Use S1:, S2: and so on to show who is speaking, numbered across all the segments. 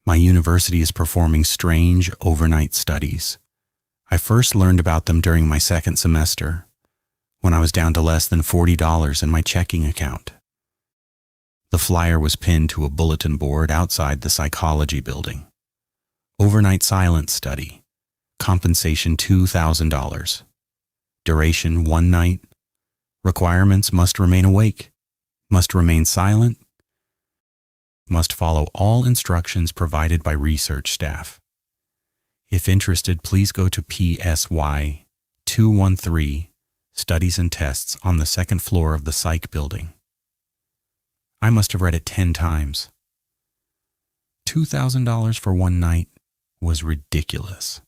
S1: My university is performing strange overnight studies. I first learned about them during my second semester, when I was down to less than $40 in my checking account. The flyer was pinned to a bulletin board outside the psychology building. Overnight silence study. Compensation $2,000. Duration 1 night. Requirements: must remain awake, must remain silent, must follow all instructions provided by research staff. If interested, please go to PSY 213, Studies and Tests, on the second floor of the psych building. I must have read it 10 times. $2,000 for 1 night was ridiculous.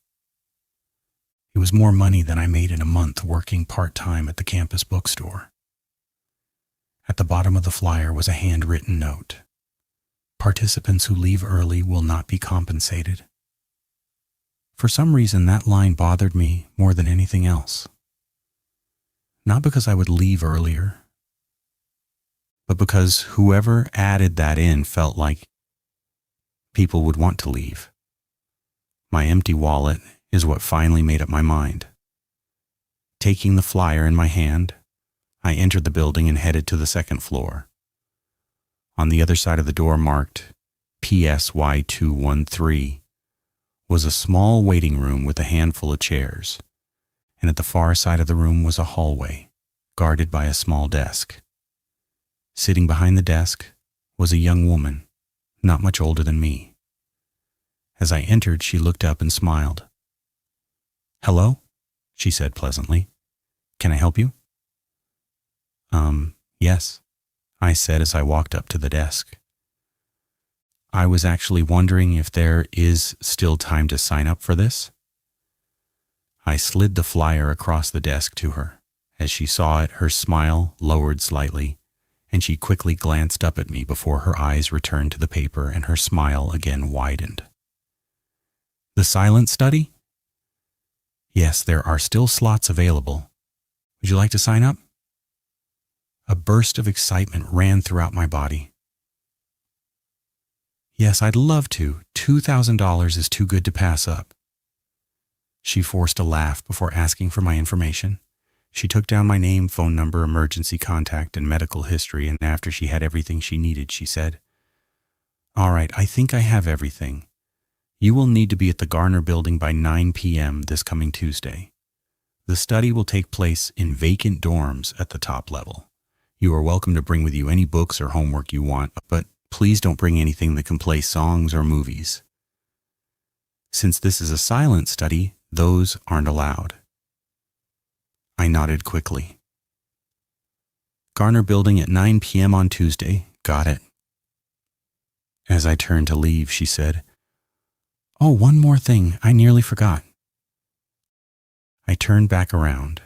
S1: It was more money than I made in a month working part-time at the campus bookstore. At the bottom of the flyer was a handwritten note. Participants who leave early will not be compensated. For some reason, that line bothered me more than anything else. Not because I would leave earlier, but because whoever added that in felt like people would want to leave. My empty wallet is what finally made up my mind. Taking the flyer in my hand, I entered the building and headed to the second floor. On the other side of the door marked PSY 213 was a small waiting room with a handful of chairs, and at the far side of the room was a hallway, guarded by a small desk. Sitting behind the desk was a young woman, not much older than me. As I entered, she looked up and smiled. "Hello?" she said pleasantly. "Can I help you?" Yes," I said as I walked up to the desk. I was actually wondering if there is still time to sign up for this. I slid the flyer across the desk to her. As she saw it, her smile lowered slightly, and she quickly glanced up at me before her eyes returned to the paper and her smile again widened. "The silent study?" "Yes, there are still slots available. Would you like to sign up?" A burst of excitement ran throughout my body. "Yes, I'd love to. $2,000 is too good to pass up." She forced a laugh before asking for my information. She took down my name, phone number, emergency contact, and medical history, and after she had everything she needed, she said, "All right, I think I have everything. You will need to be at the Garner Building by 9 p.m. this coming Tuesday. The study will take place in vacant dorms at the top level. You are welcome to bring with you any books or homework you want, but please don't bring anything that can play songs or movies. Since this is a silent study, those aren't allowed." I nodded quickly. "Garner Building at 9 p.m. on Tuesday. Got it." As I turned to leave, she said, "Oh, one more thing. I nearly forgot." I turned back around.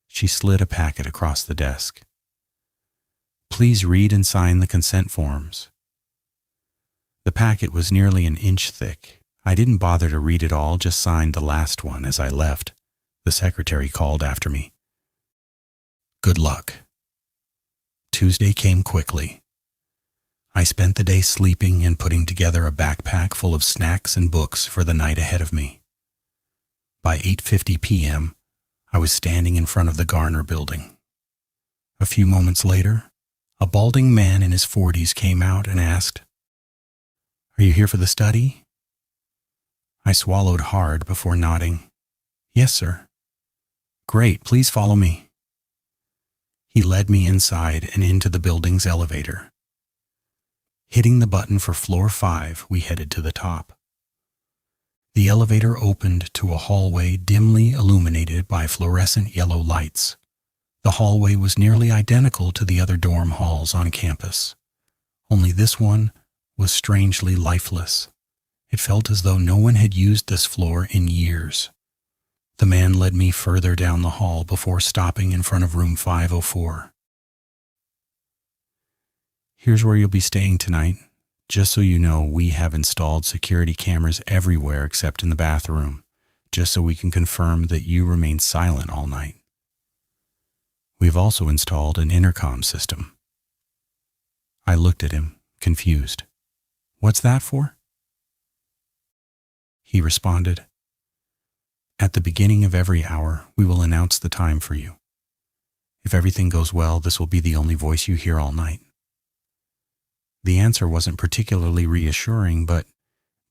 S1: She slid a packet across the desk. "Please read and sign the consent forms." The packet was nearly an inch thick. I didn't bother to read it all, just signed the last one as I left. The secretary called after me. "Good luck." Tuesday came quickly. I spent the day sleeping and putting together a backpack full of snacks and books for the night ahead of me. By 8:50 p.m., I was standing in front of the Garner Building. A few moments later, a balding man in his 40s came out and asked, "Are you here for the study?" I swallowed hard before nodding. "Yes, sir." "Great, please follow me." He led me inside and into the building's elevator. Hitting the button for floor 5, we headed to the top. The elevator opened to a hallway dimly illuminated by fluorescent yellow lights. The hallway was nearly identical to the other dorm halls on campus, only this one was strangely lifeless. It felt as though no one had used this floor in years. The man led me further down the hall before stopping in front of room 504. "Here's where you'll be staying tonight. Just so you know, we have installed security cameras everywhere except in the bathroom, just so we can confirm that you remain silent all night. We've also installed an intercom system." I looked at him, confused. "What's that for?" he responded. At the beginning of every hour, we will announce the time for you. If everything goes well, this will be the only voice you hear all night. The answer wasn't particularly reassuring, but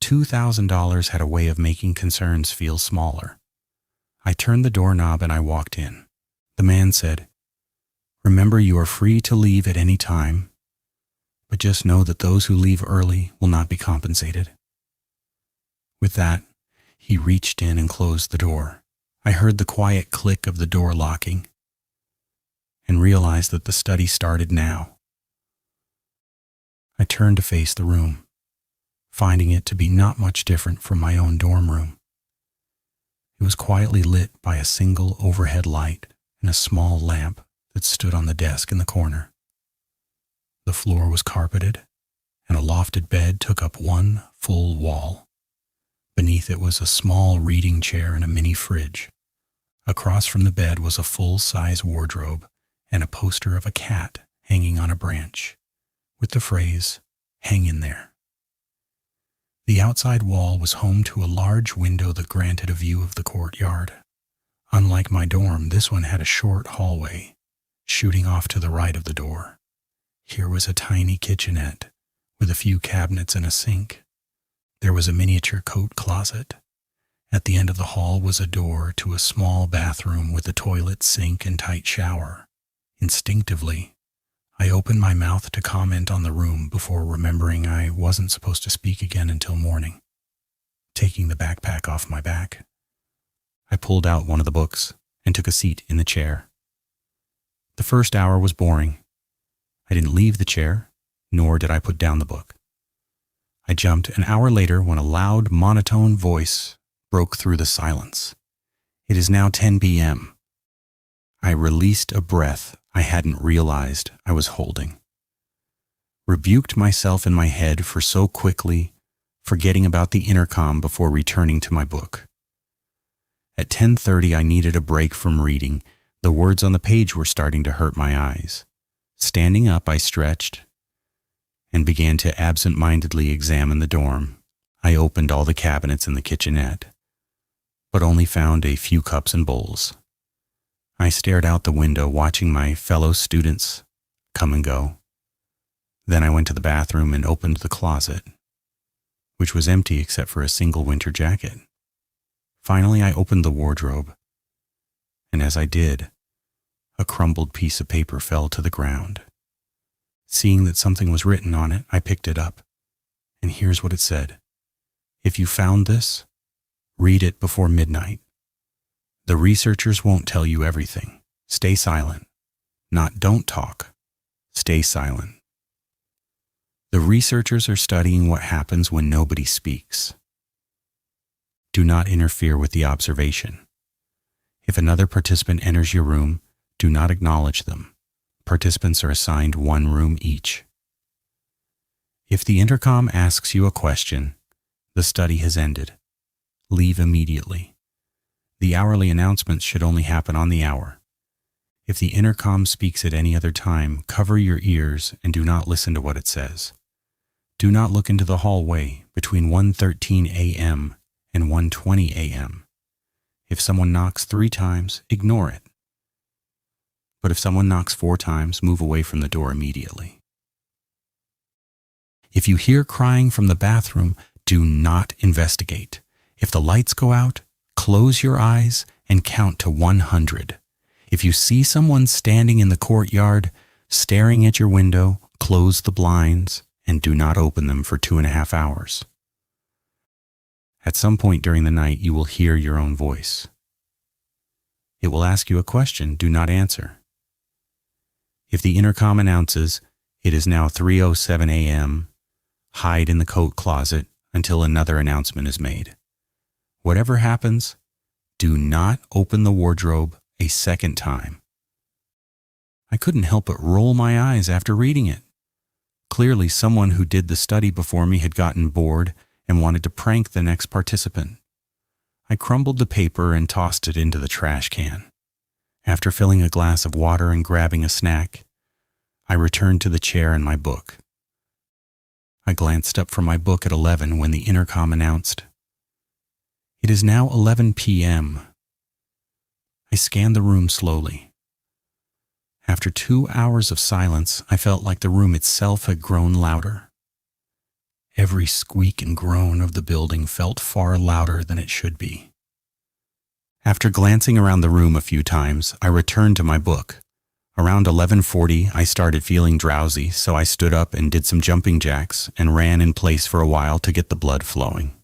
S1: $2,000 had a way of making concerns feel smaller. I turned the doorknob and I walked in. The man said, "Remember, you are free to leave at any time, but just know that those who leave early will not be compensated." With that, he reached in and closed the door. I heard the quiet click of the door locking and realized that the study started now. I turned to face the room, finding it to be not much different from my own dorm room. It was quietly lit by a single overhead light and a small lamp that stood on the desk in the corner. The floor was carpeted, and a lofted bed took up one full wall. Beneath it was a small reading chair and a mini fridge. Across from the bed was a full-size wardrobe and a poster of a cat hanging on a branch, with the phrase, "Hang in there." The outside wall was home to a large window that granted a view of the courtyard. Unlike my dorm, this one had a short hallway, shooting off to the right of the door. Here was a tiny kitchenette, with a few cabinets and a sink. There was a miniature coat closet. At the end of the hall was a door to a small bathroom with a toilet, sink, and tight shower. Instinctively, I opened my mouth to comment on the room before remembering I wasn't supposed to speak again until morning. Taking the backpack off my back, I pulled out one of the books and took a seat in the chair. The first hour was boring. I didn't leave the chair, nor did I put down the book. I jumped an hour later when a loud, monotone voice broke through the silence. "It is now 10 p.m. I released a breath I hadn't realized I was holding. Rebuked myself in my head for so quickly forgetting about the intercom before returning to my book. At 10:30, I needed a break from reading. The words on the page were starting to hurt my eyes. Standing up, I stretched and began to absent-mindedly examine the dorm. I opened all the cabinets in the kitchenette, but only found a few cups and bowls. I stared out the window, watching my fellow students come and go. Then I went to the bathroom and opened the closet, which was empty except for a single winter jacket. Finally, I opened the wardrobe, and as I did, a crumbled piece of paper fell to the ground. Seeing that something was written on it, I picked it up, and here's what it said. "If you found this, read it before midnight. The researchers won't tell you everything. Stay silent. Not don't talk. Stay silent. The researchers are studying what happens when nobody speaks. Do not interfere with the observation. If another participant enters your room, do not acknowledge them. Participants are assigned one room each. If the intercom asks you a question, the study has ended. Leave immediately. The hourly announcements should only happen on the hour. If the intercom speaks at any other time, cover your ears and do not listen to what it says. Do not look into the hallway between 1:13 a.m. and 1:20 a.m. If someone knocks 3 times, ignore it. But if someone knocks 4 times, move away from the door immediately. If you hear crying from the bathroom, do not investigate. If the lights go out, close your eyes and count to 100. If you see someone standing in the courtyard, staring at your window, close the blinds and do not open them for 2.5 hours. At some point during the night, you will hear your own voice. It will ask you a question. Do not answer. If the intercom announces, "It is now 3:07 a.m., hide in the coat closet until another announcement is made. Whatever happens, do not open the wardrobe a second time." I couldn't help but roll my eyes after reading it. Clearly, someone who did the study before me had gotten bored and wanted to prank the next participant. I crumbled the paper and tossed it into the trash can. After filling a glass of water and grabbing a snack, I returned to the chair and my book. I glanced up from my book at 11 when the intercom announced, It is now 11 p.m. I scanned the room slowly. After 2 hours of silence, I felt like the room itself had grown louder. Every squeak and groan of the building felt far louder than it should be. After glancing around the room a few times, I returned to my book. Around 11:40, I started feeling drowsy, so I stood up and did some jumping jacks and ran in place for a while to get the blood flowing.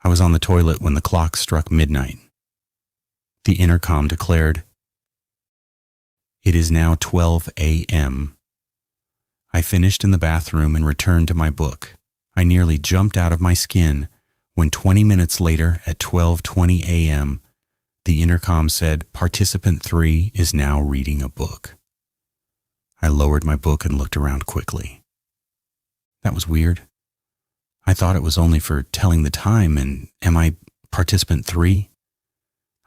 S1: I was on the toilet when the clock struck midnight. The intercom declared, "It is now 12 a.m. I finished in the bathroom and returned to my book. I nearly jumped out of my skin when 20 minutes later at 12:20 a.m., the intercom said, "Participant 3 is now reading a book." I lowered my book and looked around quickly. That was weird. I thought it was only for telling the time, and am I participant 3?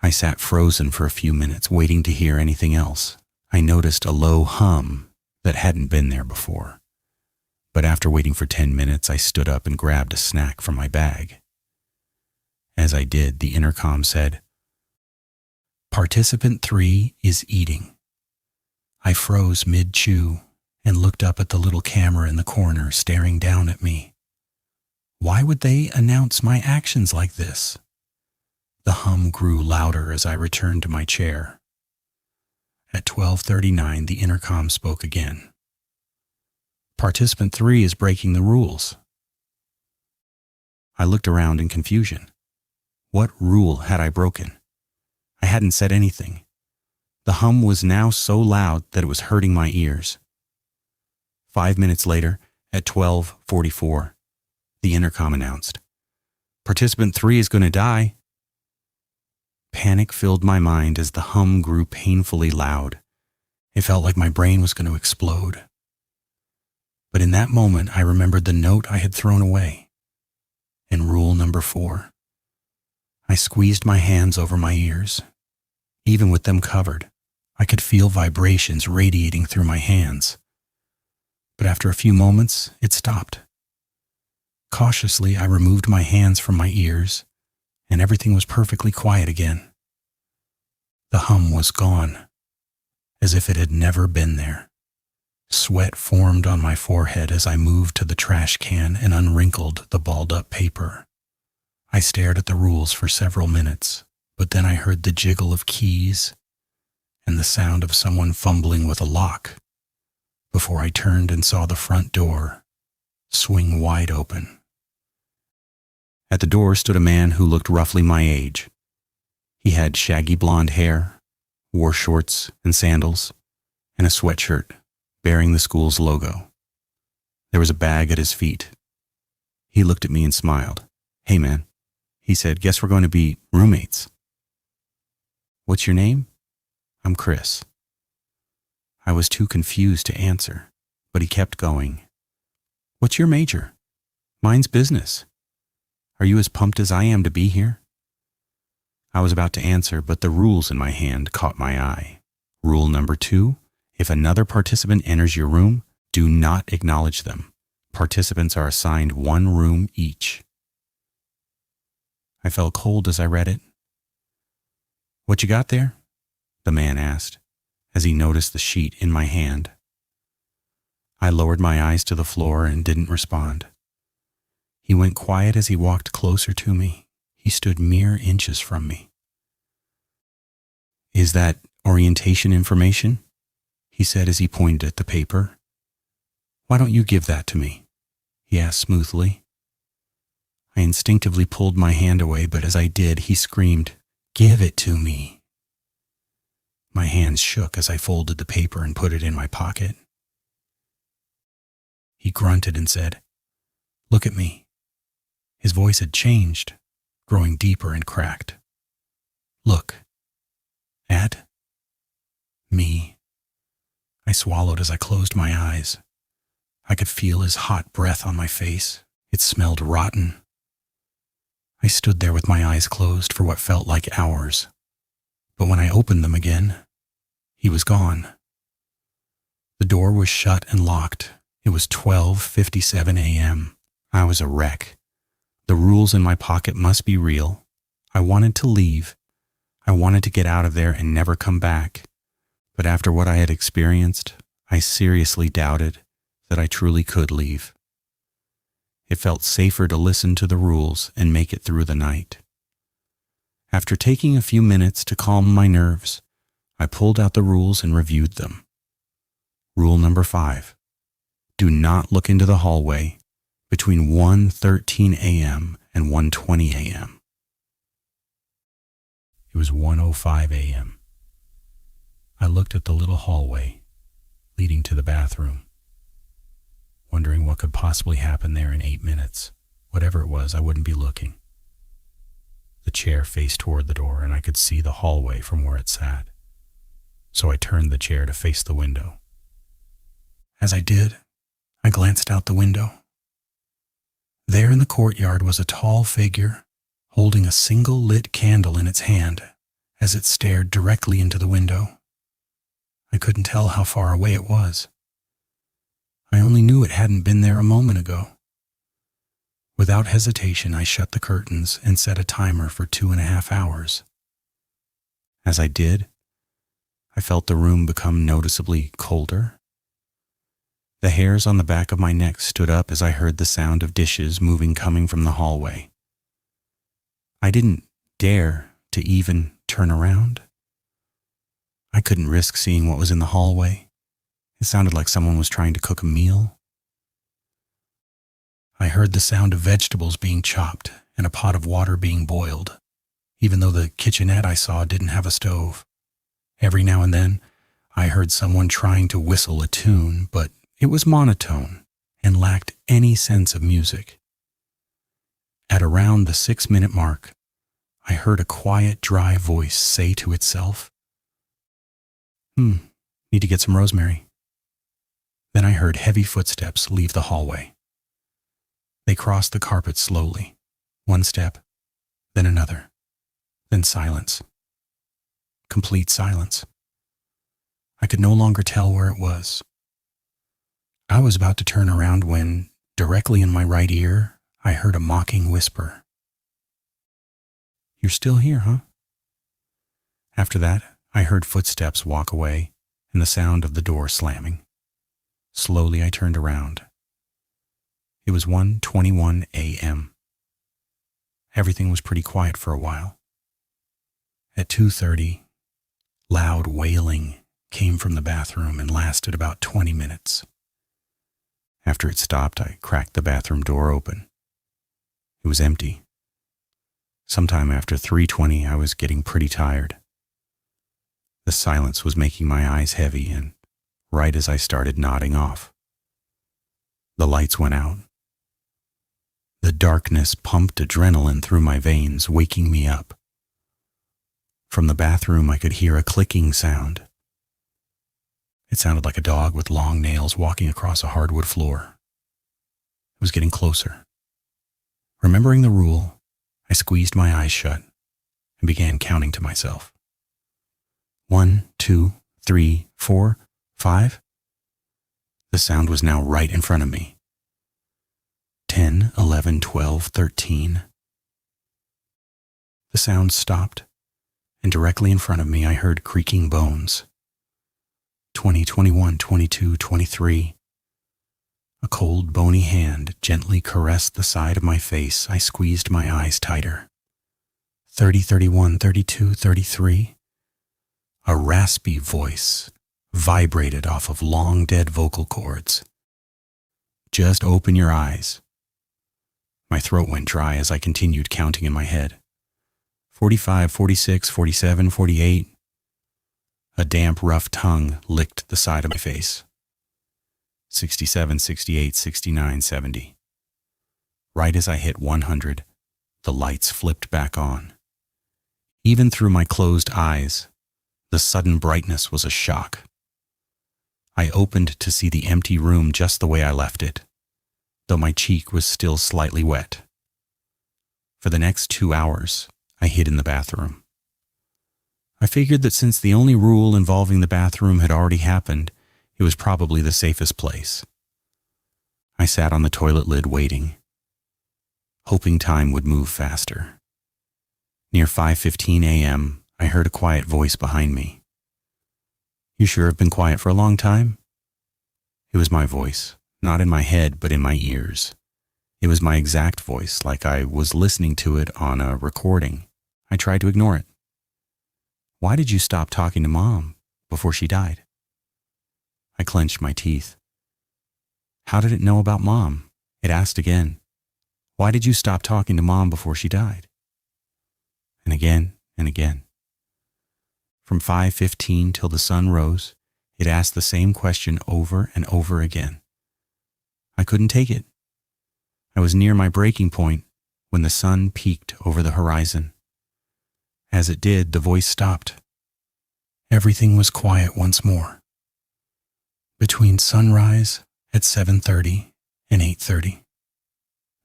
S1: I sat frozen for a few minutes, waiting to hear anything else. I noticed a low hum that hadn't been there before. But after waiting for 10 minutes, I stood up and grabbed a snack from my bag. As I did, the intercom said, "Participant 3 is eating." I froze mid-chew and looked up at the little camera in the corner staring down at me. Why would they announce my actions like this? The hum grew louder as I returned to my chair. At 12:39, the intercom spoke again. "Participant 3 is breaking the rules." I looked around in confusion. What rule had I broken? I hadn't said anything. The hum was now so loud that it was hurting my ears. 5 minutes later, at 12:44, the intercom announced, "Participant 3 is going to die." Panic filled my mind as the hum grew painfully loud. It felt like my brain was going to explode. But in that moment, I remembered the note I had thrown away. And rule number 4. I squeezed my hands over my ears. Even with them covered, I could feel vibrations radiating through my hands. But after a few moments, it stopped. Cautiously, I removed my hands from my ears, and everything was perfectly quiet again. The hum was gone, as if it had never been there. Sweat formed on my forehead as I moved to the trash can and unwrinkled the balled-up paper. I stared at the rules for several minutes, but then I heard the jiggle of keys and the sound of someone fumbling with a lock before I turned and saw the front door swing wide open. At the door stood a man who looked roughly my age. He had shaggy blonde hair, wore shorts and sandals, and a sweatshirt bearing the school's logo. There was a bag at his feet. He looked at me and smiled. "Hey man," he said, "guess we're going to be roommates." "What's your name?" "I'm Chris." I was too confused to answer, but he kept going. "What's your major?" "Mine's business." "Are you as pumped as I am to be here?" I was about to answer, but the rules in my hand caught my eye. Rule number 2, if another participant enters your room, do not acknowledge them. Participants are assigned one room each. I felt cold as I read it. "What you got there?" the man asked, as he noticed the sheet in my hand. I lowered my eyes to the floor and didn't respond. He went quiet as he walked closer to me. He stood mere inches from me. "Is that orientation information?" he said as he pointed at the paper. "Why don't you give that to me?" he asked smoothly. I instinctively pulled my hand away, but as I did, he screamed, "Give it to me." My hands shook as I folded the paper and put it in my pocket. He grunted and said, "Look at me." His voice had changed, growing deeper and cracked. "Look at me." I swallowed as I closed my eyes. I could feel his hot breath on my face. It smelled rotten. I stood there with my eyes closed for what felt like hours. But when I opened them again, he was gone. The door was shut and locked. It was 12:57 a.m. I was a wreck. The rules in my pocket must be real, I wanted to leave. I wanted to get out of there and never come back. But after what I had experienced, I seriously doubted that I truly could leave. It felt safer to listen to the rules and make it through the night. After taking a few minutes to calm my nerves, I pulled out the rules and reviewed them. Rule number 5. Do not look into the hallway between 1:13 a.m. and 1:20 a.m. It was 1:05 a.m. I looked at the little hallway leading to the bathroom, wondering what could possibly happen there in 8 minutes. Whatever it was, I wouldn't be looking. The chair faced toward the door, and I could see the hallway from where it sat. So I turned the chair to face the window. As I did, I glanced out the window. There in the courtyard was a tall figure holding a single lit candle in its hand as it stared directly into the window. I couldn't tell how far away it was. I only knew it hadn't been there a moment ago. Without hesitation, I shut the curtains and set a timer for 2.5 hours. As I did, I felt the room become noticeably colder. The hairs on the back of my neck stood up as I heard the sound of dishes moving coming from the hallway. I didn't dare to even turn around. I couldn't risk seeing what was in the hallway. It sounded like someone was trying to cook a meal. I heard the sound of vegetables being chopped and a pot of water being boiled, even though the kitchenette I saw didn't have a stove. Every now and then, I heard someone trying to whistle a tune, but it was monotone and lacked any sense of music. At around the 6-minute mark, I heard a quiet, dry voice say to itself, need to get some rosemary. Then I heard heavy footsteps leave the hallway. They crossed the carpet slowly, one step, then another, then silence. Complete silence. I could no longer tell where it was. I was about to turn around when, directly in my right ear, I heard a mocking whisper. "You're still here, huh?" After that, I heard footsteps walk away and the sound of the door slamming. Slowly I turned around. It was 1:21 a.m. Everything was pretty quiet for a while. At 2:30, loud wailing came from the bathroom and lasted about 20 minutes. After it stopped, I cracked the bathroom door open. It was empty. Sometime after 3:20, I was getting pretty tired. The silence was making my eyes heavy, and right as I started nodding off, the lights went out. The darkness pumped adrenaline through my veins, waking me up. From the bathroom, I could hear a clicking sound. It sounded like a dog with long nails walking across a hardwood floor. It was getting closer. Remembering the rule, I squeezed my eyes shut and began counting to myself. 1, 2, 3, 4, 5. The sound was now right in front of me. 10, 11, 12, 13. The sound stopped, and directly in front of me I heard creaking bones. 20, 21, 22, 23. A cold, bony hand gently caressed the side of my face. I squeezed my eyes tighter. 30, 31, 32, 33. A raspy voice vibrated off of long dead vocal cords. "Just open your eyes." My throat went dry as I continued counting in my head. 45, 46, 47, 48. A damp, rough tongue licked the side of my face. 67, 68, 69, 70. Right as I hit 100, the lights flipped back on. Even through my closed eyes, the sudden brightness was a shock. I opened to see the empty room just the way I left it, though my cheek was still slightly wet. For the next 2 hours, I hid in the bathroom. I figured that since the only rule involving the bathroom had already happened, it was probably the safest place. I sat on the toilet lid waiting, hoping time would move faster. Near 5:15 a.m., I heard a quiet voice behind me. "You sure have been quiet for a long time?" It was my voice, not in my head, but in my ears. It was my exact voice, like I was listening to it on a recording. I tried to ignore it. "Why did you stop talking to Mom before she died?" I clenched my teeth. "How did it know about Mom?" It asked again. "Why did you stop talking to Mom before she died?" And again and again. From 5:15 till the sun rose, it asked the same question over and over again. I couldn't take it. I was near my breaking point when the sun peaked over the horizon. As it did, the voice stopped. Everything was quiet once more. Between sunrise at 7:30 and 8:30,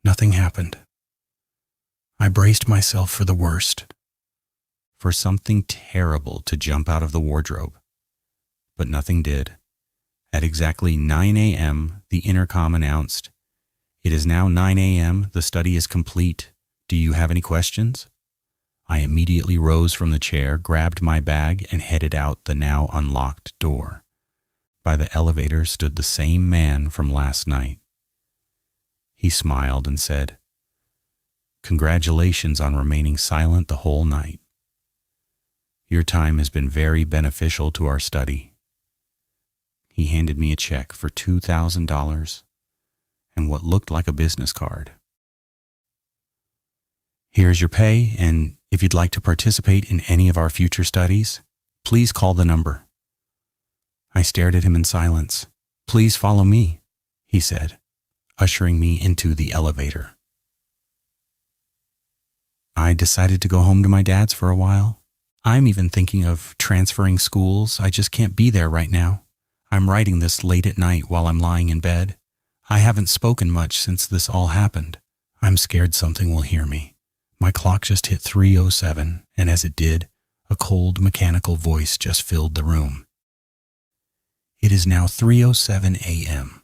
S1: nothing happened. I braced myself for the worst, for something terrible to jump out of the wardrobe. But nothing did. At exactly 9 a.m., the intercom announced, "It is now 9 a.m., the study is complete. Do you have any questions?" I immediately rose from the chair, grabbed my bag, and headed out the now unlocked door. By the elevator stood the same man from last night. He smiled and said, "Congratulations on remaining silent the whole night. Your time has been very beneficial to our study." He handed me a check for $2,000 and what looked like a business card. "Here's your pay, and if you'd like to participate in any of our future studies, please call the number." I stared at him in silence. "Please follow me," he said, ushering me into the elevator. I decided to go home to my dad's for a while. I'm even thinking of transferring schools. I just can't be there right now. I'm writing this late at night while I'm lying in bed. I haven't spoken much since this all happened. I'm scared something will hear me. My clock just hit 3:07, and as it did, a cold mechanical voice just filled the room. "It is now 3:07 a.m.